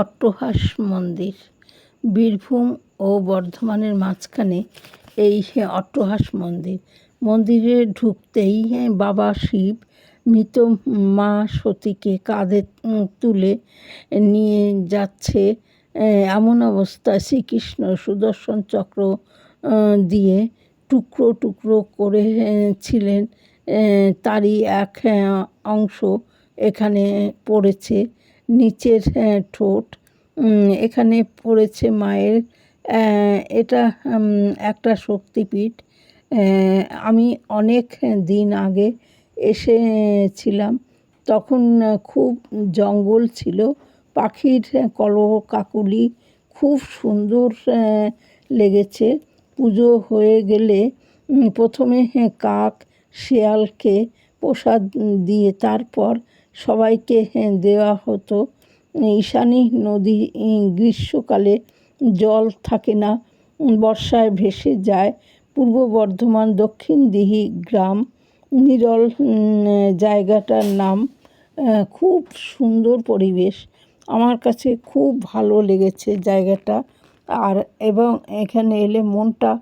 অট্টহাস মন্দির। বীরভূম ও বর্ধমানের মাঝখানে এই অট্টহাস মন্দির। মন্দিরে ঢুকতেই বাবা শিব মৃত মা সতীকে কাঁধে তুলে নিয়ে যাচ্ছে এমন অবস্থায় শ্রীকৃষ্ণ সুদর্শন চক্র দিয়ে টুকরো টুকরো করে ছিলেন, তারই এক অংশ এখানে পড়েছে। নিচের ঠোঁট এখানে পড়েছে মায়ের। এটা একটা শক্তিপীঠ। আমি অনেক দিন আগে এসেছিলাম, তখন খুব জঙ্গল ছিল, পাখির কলকাকলি খুব সুন্দর লেগেছে। পুজো হয়ে গেলে প্রথমে কাক শেয়ালকে প্রসাদ দিয়ে তারপর সবাইকে দেওয়া হতো। ঈশানী নদী গ্রীষ্মকালে জল থাকে না, বর্ষায় ভেসে যায়। পূর্ব বর্ধমান দক্ষিণদিঘি গ্রাম, নিরল জায়গাটার নাম। খুব সুন্দর পরিবেশ, আমার কাছে খুব ভালো লেগেছে জায়গাটা। এবং এখানে এলে মনটা